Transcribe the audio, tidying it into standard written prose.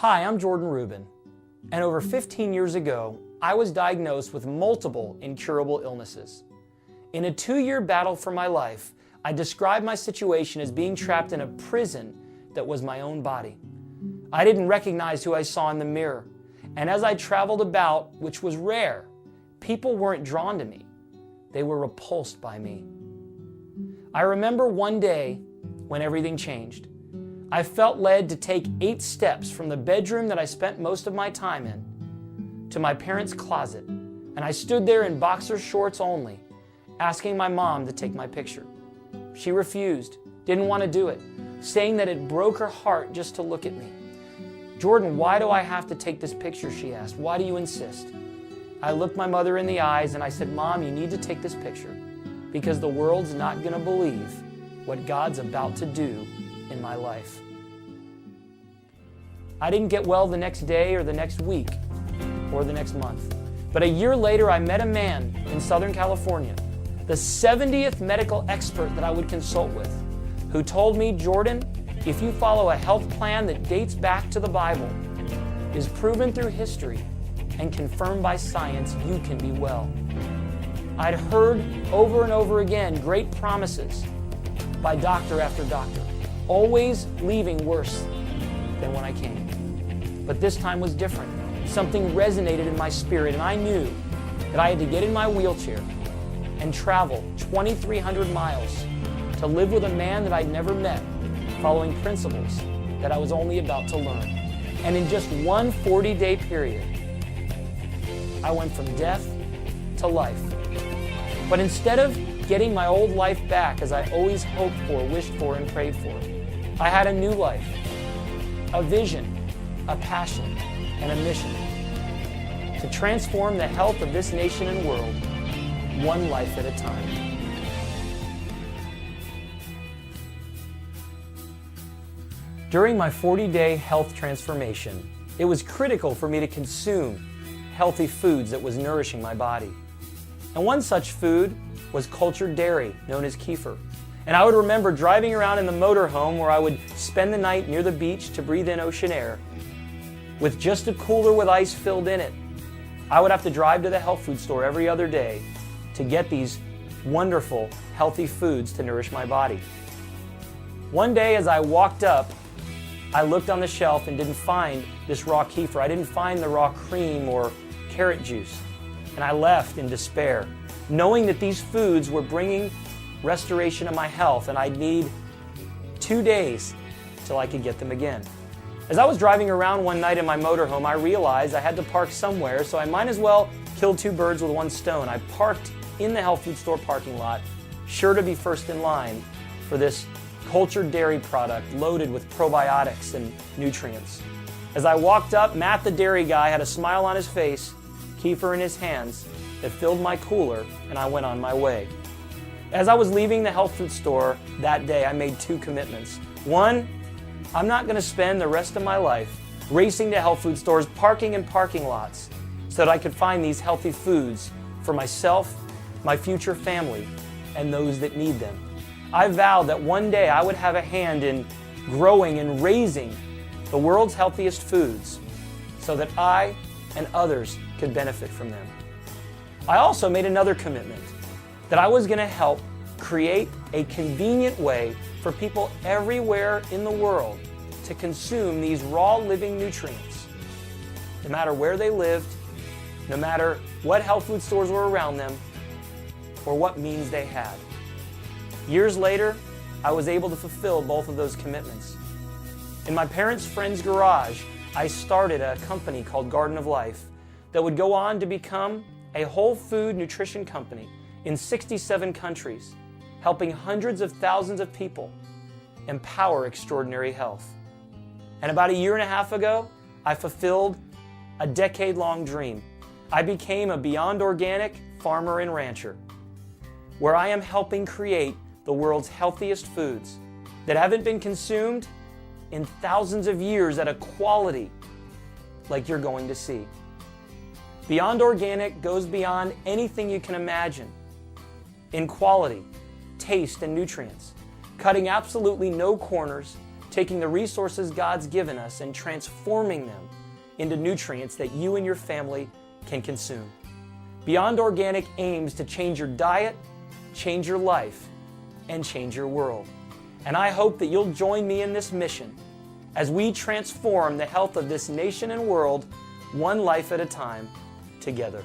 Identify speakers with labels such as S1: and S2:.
S1: Hi, I'm Jordan Rubin, and over 15 years ago, I was diagnosed with multiple incurable illnesses. In a 2-year battle for my life, I described my situation as being trapped in a prison that was my own body. I didn't recognize who I saw in the mirror, and as I traveled about, which was rare, people weren't drawn to me. They were repulsed by me. I remember one day when everything changed. I felt led to take 8 steps from the bedroom that I spent most of my time in to my parents' closet, and I stood there in boxer shorts only, asking my mom to take my picture. She refused, didn't want to do it, saying that it broke her heart just to look at me. "Jordan, why do I have to take this picture?" she asked. "Why do you insist?" I looked my mother in the eyes and I said, "Mom, you need to take this picture because the world's not going to believe what God's about to do in my life." I didn't get well the next day or the next week or the next month. But a year later, I met a man in Southern California, the 70th medical expert that I would consult with, who told me, "Jordan, if you follow a health plan that dates back to the Bible, is proven through history, and confirmed by science, you can be well." I'd heard over and over again great promises by doctor after doctor, always leaving worse than when I came. But this time was different. Something resonated in my spirit, and I knew that I had to get in my wheelchair and travel 2,300 miles to live with a man that I'd never met, following principles that I was only about to learn. And in just one 40-day period, I went from death to life. But instead of getting my old life back as I always hoped for, wished for, and prayed for, I had a new life, a vision, a passion, and a mission to transform the health of this nation and world, one life at a time. During my 40-day health transformation, it was critical for me to consume healthy foods that was nourishing my body. And one such food was cultured dairy, known as kefir. And I would remember driving around in the motorhome where I would spend the night near the beach to breathe in ocean air, with just a cooler with ice filled in it. I would have to drive to the health food store every other day to get these wonderful, healthy foods to nourish my body. One day as I walked up, I looked on the shelf and didn't find this raw kefir. I didn't find the raw cream or carrot juice. And I left in despair, knowing that these foods were bringing restoration of my health and I'd need 2 days till I could get them again. As I was driving around one night in my motorhome, I realized I had to park somewhere, so I might as well kill 2 birds with 1 stone. I parked in the health food store parking lot, sure to be first in line for this cultured dairy product loaded with probiotics and nutrients. As I walked up, Matt the dairy guy had a smile on his face, kefir in his hands, that filled my cooler, and I went on my way. As I was leaving the health food store that day, I made 2 commitments. One, I'm not going to spend the rest of my life racing to health food stores, parking in parking lots, so that I could find these healthy foods for myself, my future family, and those that need them. I vowed that one day I would have a hand in growing and raising the world's healthiest foods so that I and others could benefit from them. I also made another commitment that I was going to help create a convenient way for people everywhere in the world to consume these raw living nutrients, no matter where they lived, no matter what health food stores were around them, or what means they had. Years later, I was able to fulfill both of those commitments. In my parents' friend's garage, I started a company called Garden of Life that would go on to become a whole food nutrition company in 67 countries, helping hundreds of thousands of people empower extraordinary health. And about 1.5 years ago, I fulfilled a decade-long dream. I became a Beyond Organic farmer and rancher, where I am helping create the world's healthiest foods that haven't been consumed in thousands of years at a quality like you're going to see. Beyond Organic goes beyond anything you can imagine in quality, taste, and nutrients, cutting absolutely no corners taking the resources God's given us and transforming them into nutrients that you and your family can consume. Beyond Organic aims to change your diet, change your life, and change your world. And I hope that you'll join me in this mission as we transform the health of this nation and world, one life at a time, together.